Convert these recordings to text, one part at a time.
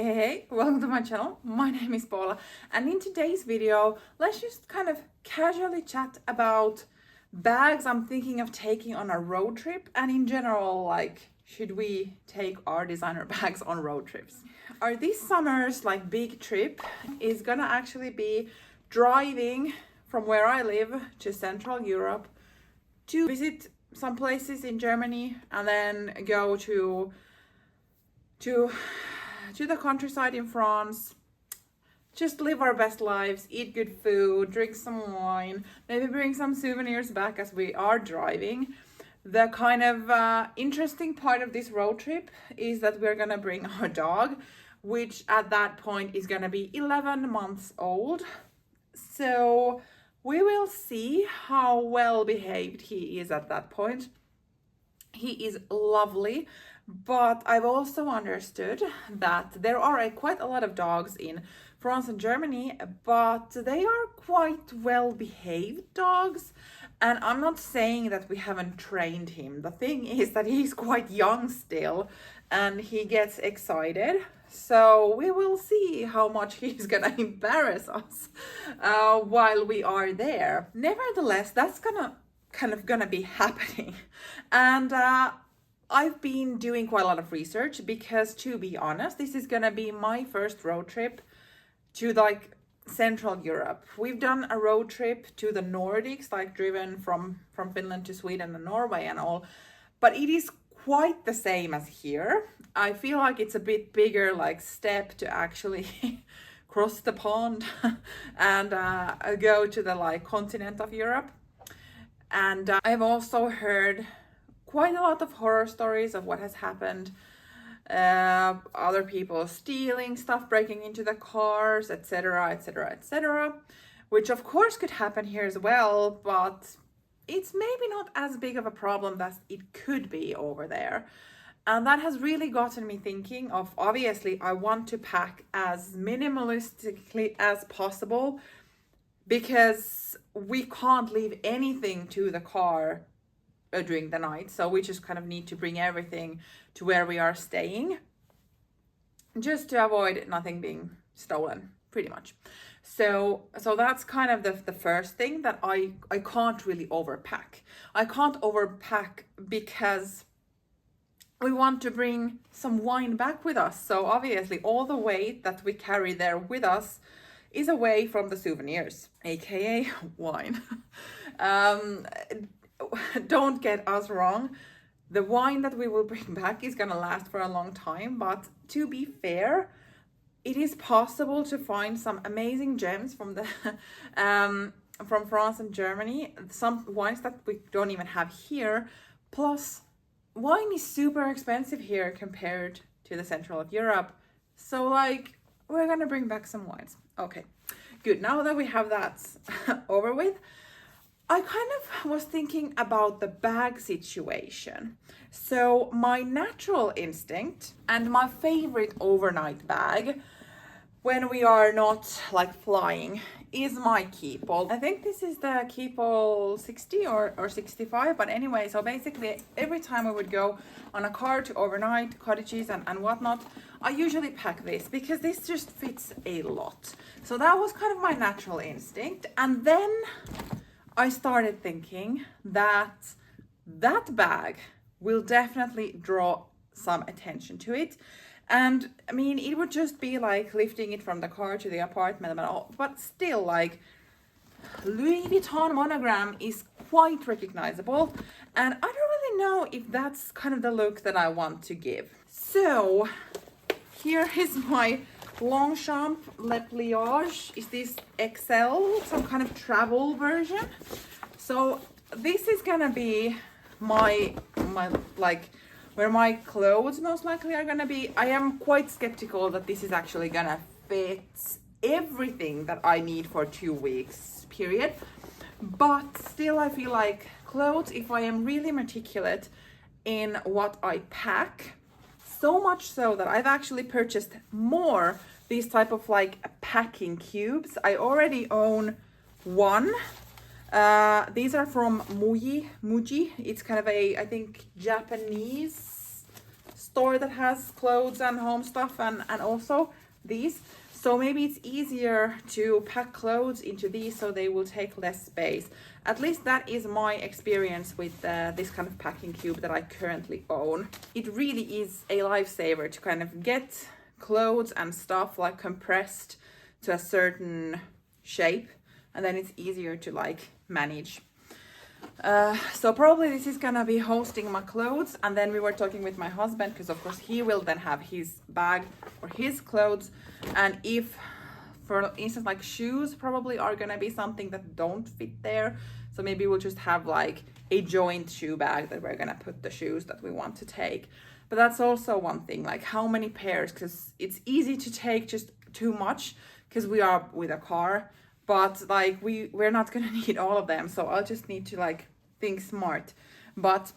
Hey, welcome to my channel. My name is Paula, and in today's video, let's just kind of casually chat about bags I'm thinking of taking on a road trip, and in general, like, should we take our designer bags on road trips? Our this summer's big trip is gonna actually be driving from where I live to Central Europe to visit some places in Germany and then go to the countryside in France, just live our best lives, eat good food, drink some wine, maybe bring some souvenirs back as we are driving. The kind of interesting part of this road trip is that we're gonna bring our dog, which at that point is gonna be 11 months old. So we will see how well behaved he is at that point. He is lovely, but I've also understood that there are quite a lot of dogs in France and Germany, but they are quite well behaved dogs. And I'm not saying that we haven't trained him. The thing is that he's quite young still and he gets excited. So we will see how much he's gonna embarrass us while we are there. Nevertheless, that's gonna be happening. And I've been doing quite a lot of research because, to be honest, this is gonna be my first road trip to Central Europe. We've done a road trip to the Nordics, driven from Finland to Sweden and Norway and all, but it is quite the same as here. I feel like it's a bit bigger step to actually cross the pond and go to the continent of Europe. And I've also heard quite a lot of horror stories of what has happened. Other people stealing stuff, breaking into the cars, etc., etc., etc., which of course could happen here as well, but it's maybe not as big of a problem as it could be over there. And that has really gotten me thinking of, obviously, I want to pack as minimalistically as possible because we can't leave anything to the car during the night. So we just kind of need to bring everything to where we are staying just to avoid nothing being stolen, pretty much. So that's kind of the first thing, that I can't really overpack. I can't overpack because we want to bring some wine back with us. So obviously all the weight that we carry there with us is away from the souvenirs, aka wine. Don't get us wrong, the wine that we will bring back is gonna last for a long time, but to be fair, it is possible to find some amazing gems from the from France and Germany, some wines that we don't even have here. Plus, wine is super expensive here compared to the Central of Europe. So we're gonna bring back some wines. Okay, good. Now that we have that over with, I kind of was thinking about the bag situation. So my natural instinct and my favorite overnight bag when we are not flying is my Keepall. I think this is the Keepall 60 or 65, but anyway, so basically every time we would go on a car to overnight cottages and whatnot, I usually pack this because this just fits a lot. So that was kind of my natural instinct. And then I started thinking that that bag will definitely draw some attention to it. And I mean, it would just be lifting it from the car to the apartment and all, but still Louis Vuitton monogram is quite recognizable. And I don't really know if that's kind of the look that I want to give. So here is my Longchamp Le Pliage. Is this XL, some kind of travel version? So this is gonna be my where my clothes most likely are gonna be. I am quite skeptical that this is actually gonna fit everything that I need for 2 weeks period, but still I feel like clothes, if I am really meticulous in what I pack, so much so that I've actually purchased more these type of packing cubes. I already own one. These are from Muji. It's kind of I think Japanese store that has clothes and home stuff and also these. So maybe it's easier to pack clothes into these so they will take less space. At least that is my experience with this kind of packing cube that I currently own. It really is a lifesaver to kind of get clothes and stuff like compressed to a certain shape, and then it's easier to like manage. So probably this is gonna be hosting my clothes, and then we were talking with my husband because of course he will then have his bag for his clothes, and if for instance like shoes probably are gonna be something that don't fit there, so maybe we'll just have like a joint shoe bag that we're gonna put the shoes that we want to take. But that's also one thing, like how many pairs, because it's easy to take just too much because we are with a car, but like we're not gonna need all of them, so I'll just need to like think smart. But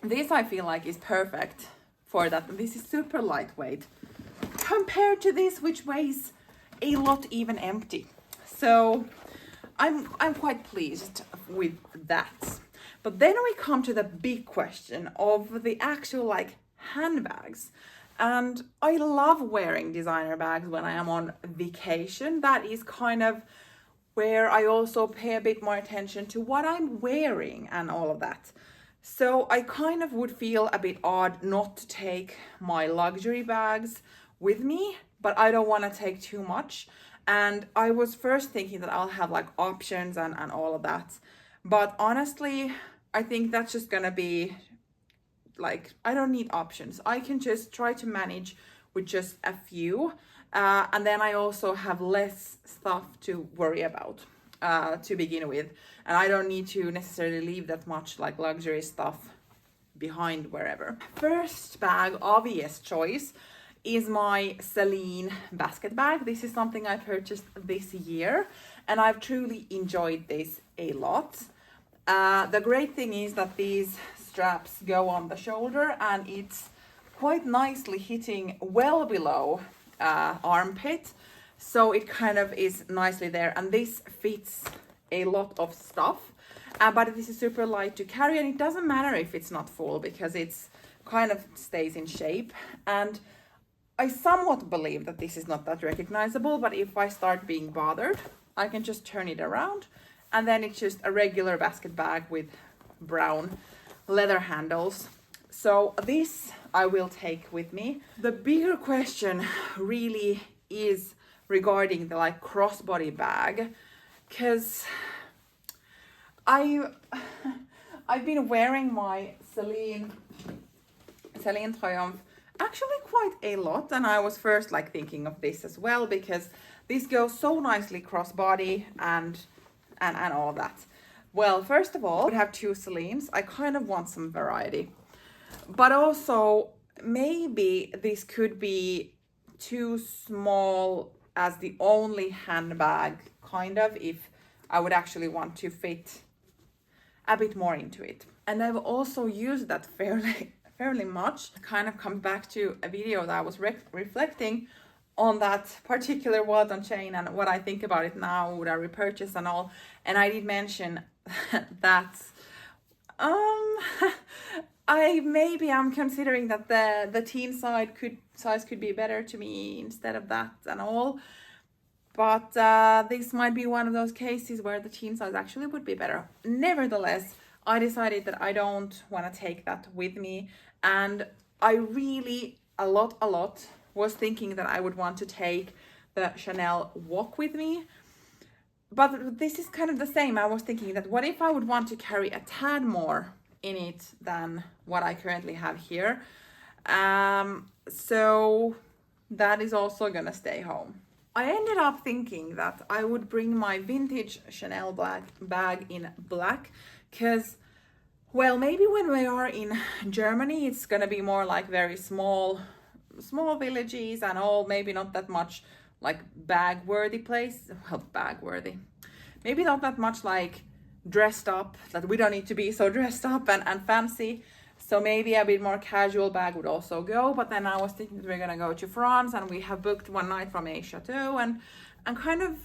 this I feel like is perfect for that. This is super lightweight compared to this, which weighs a lot even empty. So I'm quite pleased with that. But then we come to the big question of the actual like handbags. And I love wearing designer bags when I am on vacation. That is kind of where I also pay a bit more attention to what I'm wearing and all of that. So I kind of would feel a bit odd not to take my luxury bags with me, but I don't want to take too much. And I was first thinking that I'll have like options and all of that. But honestly, I think that's just gonna be like, I don't need options. I can just try to manage with just a few. And then I also have less stuff to worry about to begin with. And I don't need to necessarily leave that much like luxury stuff behind wherever. First bag, obvious choice, is my Celine basket bag. This is something I purchased this year and I've truly enjoyed this a lot. The great thing is that these straps go on the shoulder and it's quite nicely hitting well below armpit, so it kind of is nicely there, and this fits a lot of stuff, but this is super light to carry, and it doesn't matter if it's not full because it's kind of stays in shape. And I somewhat believe that this is not that recognizable, but if I start being bothered I can just turn it around and then it's just a regular basket bag with brown leather handles. So this I will take with me. The bigger question really is regarding the like crossbody bag, because I've been wearing my Celine Triumph actually quite a lot, and I was first like thinking of this as well because this goes so nicely crossbody and all of that. Well, first of all, I have two Celines. I kind of want some variety, but also maybe this could be too small as the only handbag, kind of, if I would actually want to fit a bit more into it. And I've also used that fairly much. Kind of comes back to a video that I was reflecting on that particular wallet on chain and what I think about it now, would I repurchase and all. And I did mention that I'm considering that the teen size could be better to me instead of that and all. But this might be one of those cases where the teen size actually would be better. Nevertheless, I decided that I don't want to take that with me, and I really a lot was thinking that I would want to take the Chanel Walk with me. But this is kind of the same. I was thinking that what if I would want to carry a tad more in it than what I currently have here. So that is also gonna stay home. I ended up thinking that I would bring my vintage Chanel bag in black because, well, maybe when we are in Germany, it's gonna be more like very small villages and all, maybe not that much like bag-worthy place. Well, bag-worthy. Maybe not that much like dressed up, that we don't need to be so dressed up and fancy. So maybe a bit more casual bag would also go. But then I was thinking that we're gonna go to France and we have booked one night from a chateau, and kind of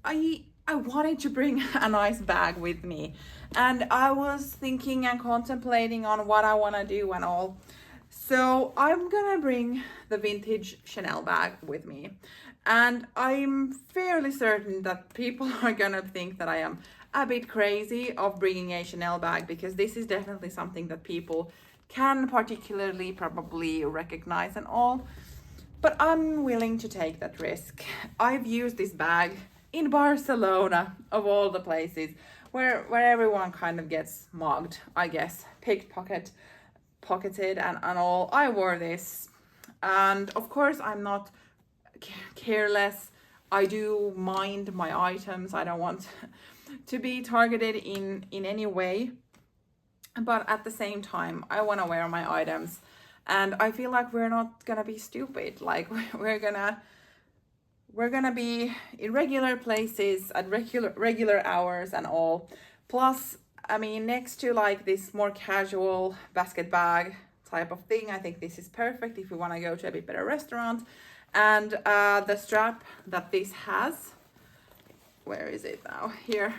I wanted to bring a nice bag with me, and I was thinking and contemplating on what I want to do and all. So I'm gonna bring the vintage Chanel bag with me, and I'm fairly certain that people are gonna think that I am a bit crazy of bringing a Chanel bag, because this is definitely something that people can particularly probably recognize and all, but I'm willing to take that risk. I've used this bag in Barcelona, of all the places, where everyone kind of gets mugged, I guess, pocketed and all. I wore this, and of course I'm not careless. I do mind my items. I don't want to be targeted in any way, but at the same time I want to wear my items, and I feel like we're not gonna be stupid. Like we're gonna be in regular places at regular hours and all. Plus, I mean, next to like this more casual basket bag type of thing, I think this is perfect if we want to go to a bit better restaurant. And the strap that this has, where is it now? Here.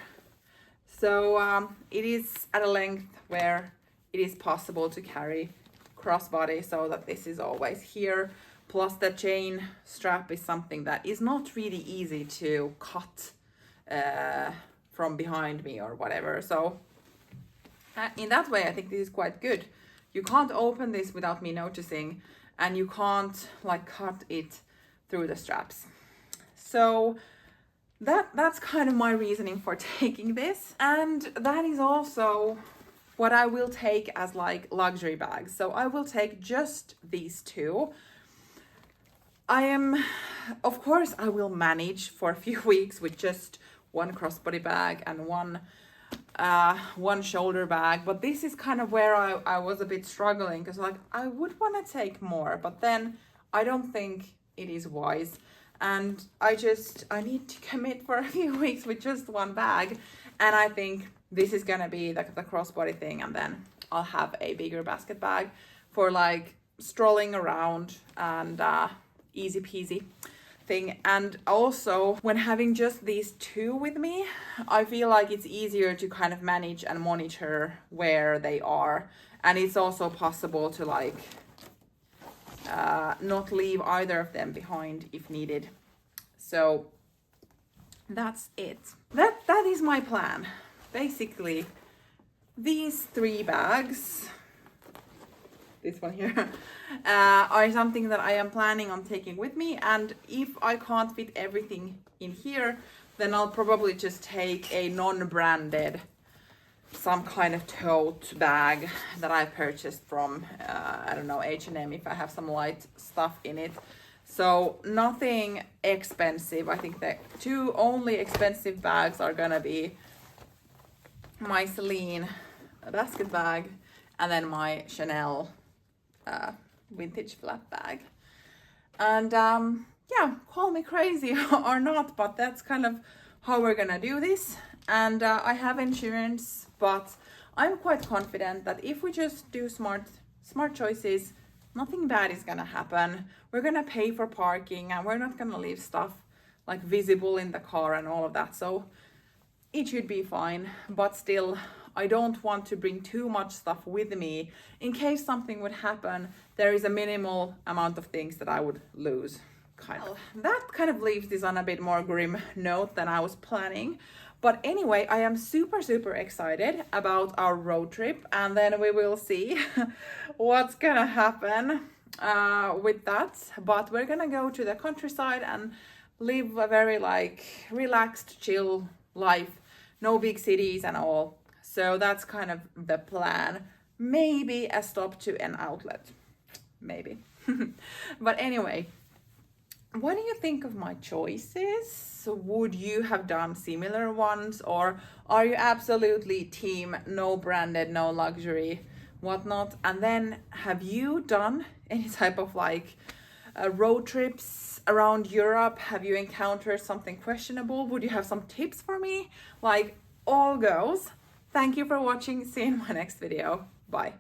So it is at a length where it is possible to carry crossbody, so that this is always here. Plus the chain strap is something that is not really easy to cut from behind me or whatever. So in that way, I think this is quite good. You can't open this without me noticing, and you can't like cut it through the straps. So that's kind of my reasoning for taking this. And that is also what I will take as like luxury bags. So I will take just these two. Of course, I will manage for a few weeks with just one crossbody bag and one shoulder bag, but this is kind of where I was a bit struggling, because like I would want to take more, but then I don't think it is wise, and I need to commit for a few weeks with just one bag, and I think this is gonna be the crossbody thing, and then I'll have a bigger basket bag for like strolling around and easy peasy thing. And also, when having just these two with me, I feel like it's easier to kind of manage and monitor where they are, and it's also possible to like not leave either of them behind if needed. So that's it. That is my plan. Basically, these three bags, this one here, are something that I am planning on taking with me. And if I can't fit everything in here, then I'll probably just take a non-branded, some kind of tote bag that I purchased from, I don't know, H&M, if I have some light stuff in it. So nothing expensive. I think the two only expensive bags are gonna be my Celine basket bag and then my Chanel vintage flat bag. And yeah, call me crazy or not, but that's kind of how we're gonna do this. And I have insurance, but I'm quite confident that if we just do smart choices, nothing bad is gonna happen. We're gonna pay for parking, and we're not gonna leave stuff like visible in the car and all of that. So it should be fine, but still, I don't want to bring too much stuff with me in case something would happen. There is a minimal amount of things that I would lose. That kind of leaves this on a bit more grim note than I was planning. But anyway, I am super excited about our road trip, and then we will see what's gonna happen with that. But we're gonna go to the countryside and live a very like relaxed, chill life, no big cities and all. So that's kind of the plan. Maybe a stop to an outlet, maybe. But anyway, what do you think of my choices? Would you have done similar ones, or are you absolutely team no branded, no luxury, whatnot? And then have you done any type of like road trips around Europe? Have you encountered something questionable? Would you have some tips for me? Like, all goes. Thank you for watching. See you in my next video. Bye.